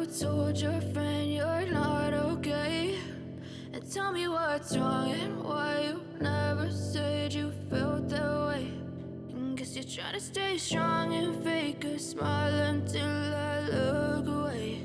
told your friend you're not okay, and tell me what's wrong and why you never said you felt that way. And guess you're trying to stay strong and fake a smile until I look away.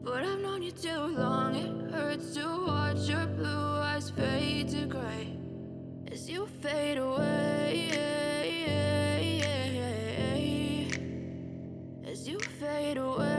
But I've known you too long, it hurts to watch your blue eyes fade to gray as you fade away, as you fade away.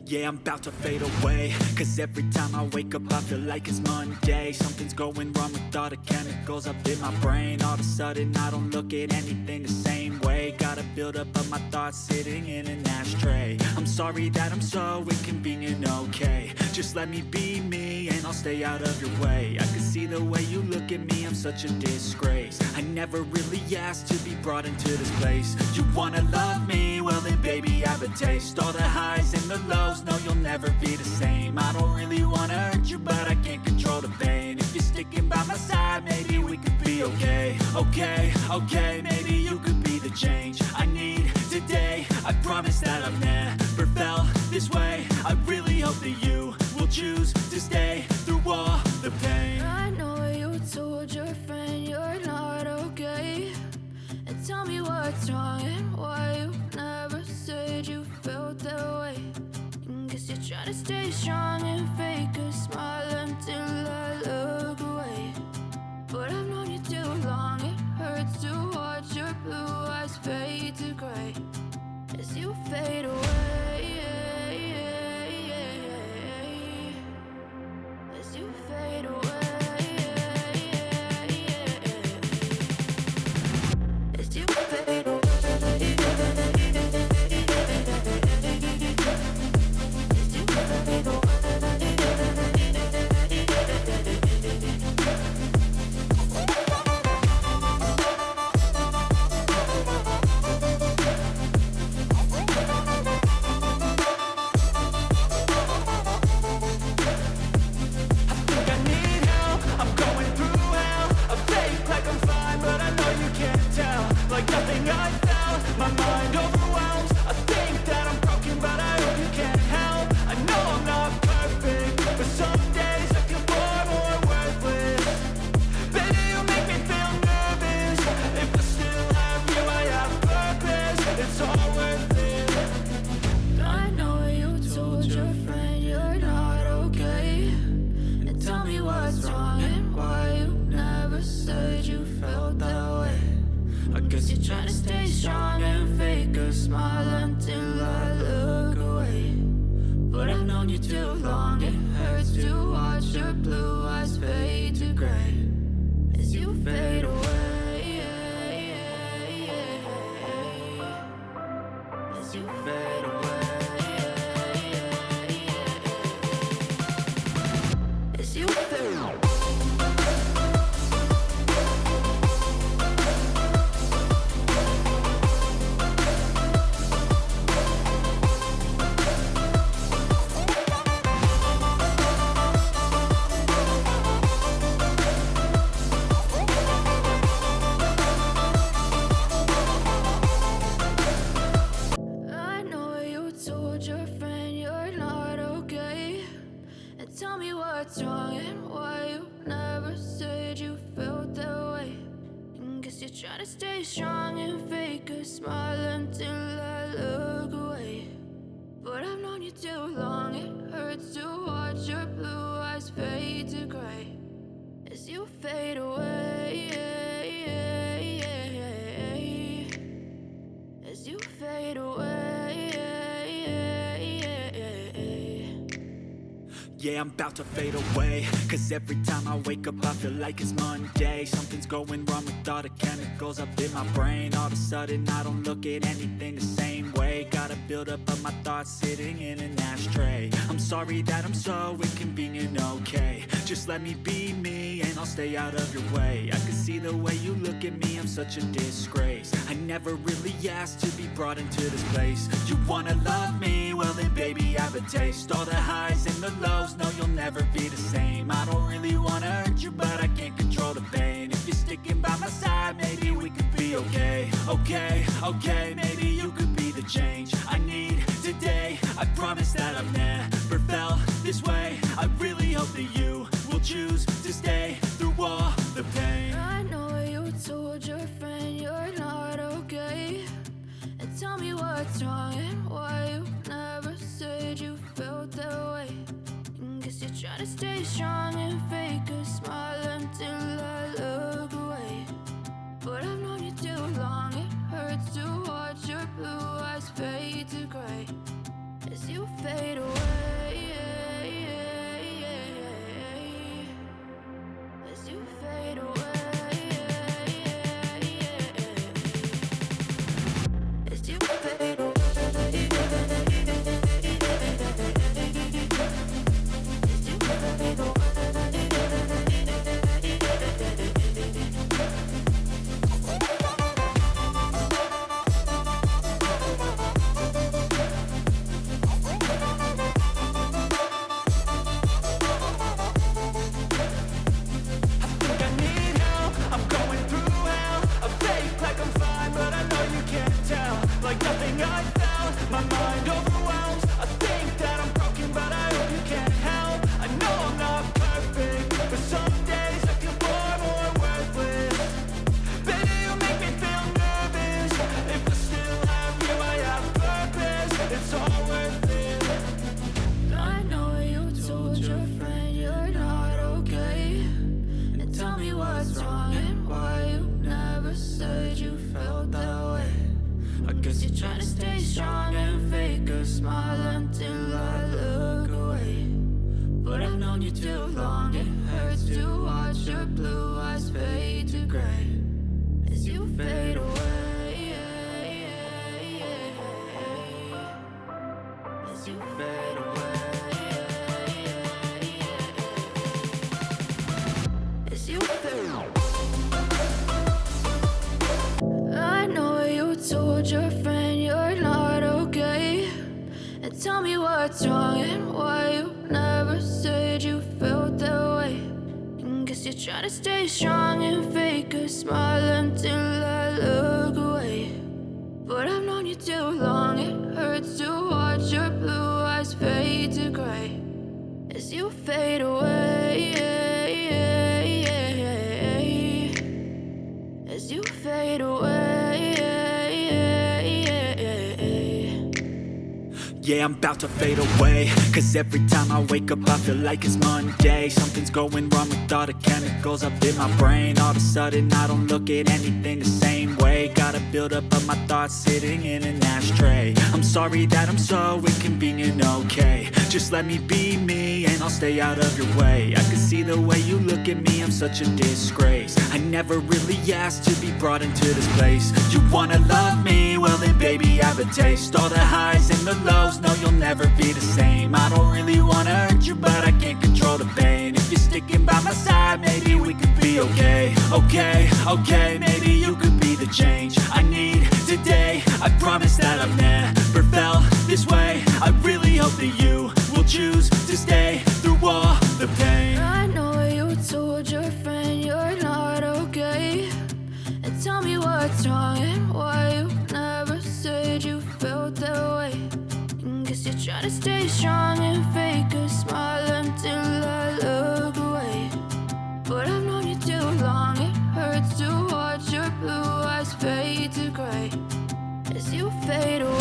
Yeah, I'm about to fade away, cause every time I wake up I feel like it's Monday. Something's going wrong with all the chemicals up in my brain. All of a sudden I don't look at anything the same way. Gotta build up of my thoughts sitting in an ashtray. I'm sorry that I'm so inconvenient, okay. Just let me be me and I'll stay out of your way. I can see the way you look at me, I'm such a disgrace. I never really asked to be brought into this place. You wanna love me? Well then baby, have a taste. All the highs and the lows, no, you'll never be the same. I don't really wanna hurt you, but I can't control the pain. If you're sticking by my side, maybe we could be okay. Okay, maybe you could be the change I need today. I promise that I've never felt this way. I really hope that you will choose to stay through all the pain. I know you told your friend you're not okay, and tell me what's wrong and why you never said you felt that way. And guess you're trying to stay strong and fake a smile until I look away. But I've known you too long, it hurts to watch your blue eyes fade to gray as you fade away, as you fade away. As you fade away, as you fade away. Like nothing I felt, my mind overwhelmed. I think that I'm broken, but I hope you can't help. I know I'm not perfect, but some days I feel far more worthless. Baby, you make me feel nervous. If I still have you, I have purpose. It's all worth it. I know you told your friend you're not okay, and tell me what's wrong and why you never said you felt that way. I guess you're trying to stay strong and fake a smile until I look away. But I've known you too long, it hurts to watch your blue eyes fade to gray as you fade away, as you fade away, as you fade away. Tell me what's wrong and why you never said you felt that way. And guess you're trying to stay strong and fake a smile until I look away. But I've known you too long, it hurts to watch your blue eyes fade to gray as you fade away, as you fade away. Yeah, I'm about to fade away, cause every time I wake up I feel like it's Monday. Something's going wrong with all the chemicals up in my brain. All of a sudden I don't look at anything the same way. Gotta build up of my thoughts sitting in an ashtray. I'm sorry that I'm so inconvenient, okay. Just let me be me and I'll stay out of your way. I can see the way you look at me, I'm such a disgrace. I never really asked to be brought into this place. You wanna love me? Well then baby, have a taste. All the highs and the lows, no, you'll never be the same. I don't really wanna hurt you, but I can't control the pain. If you're sticking by my side, maybe we could be okay. Okay, maybe you could be change I need today. I promise that I've never felt this way. I really hope that you will choose to stay through all the pain. I know you told your friend you're not okay, and tell me what's wrong and why you never said you felt that way. Guess you're trying to stay strong and fake a smile until I look away. But I've known you too long, it hurts to watch your blue eyes fade to gray as you fade away. As you fade away. As you fade away. You're trying to stay strong and fake a smile until I look away. But I've known you too long, it hurts to watch your blue eyes fade to gray as you fade away. As you fade away. As you fade away. I know you told your friend you're not okay, and tell me what's wrong and why you never said you felt that way. Guess you're trying to stay strong and fake a smile until I look away. But I've known you too long, it hurts to watch your blue eyes fade to gray as you fade away. As you fade away. Yeah, I'm about to fade away, cause every time I wake up I feel like it's Monday. Something's going wrong with all the chemicals up in my brain. All of a sudden I don't look at anything the same way. Got a buildup of my thoughts sitting in an ashtray. I'm sorry that I'm so inconvenient, okay. Just let me be me and I'll stay out of your way. I can see the way you look at me, I'm such a disgrace. I never really asked to be brought into this place. You wanna love me? Well then baby I have a taste. All the highs and the lows, no you'll never be the same. I don't really wanna hurt you but I can't control the pain. If you're sticking by my side maybe we could be okay. Okay, maybe you could be the change I need today. I promise that I've never felt this way. I really hope that you will choose to stay through all the pain. I know you told your friend you're not okay, and tell me what's wrong and why you never said you felt that way. Guess you're trying to stay strong and fake a smile until I look away. But I've known you too long, it hurts to watch your blue eyes fade to gray as you fade away.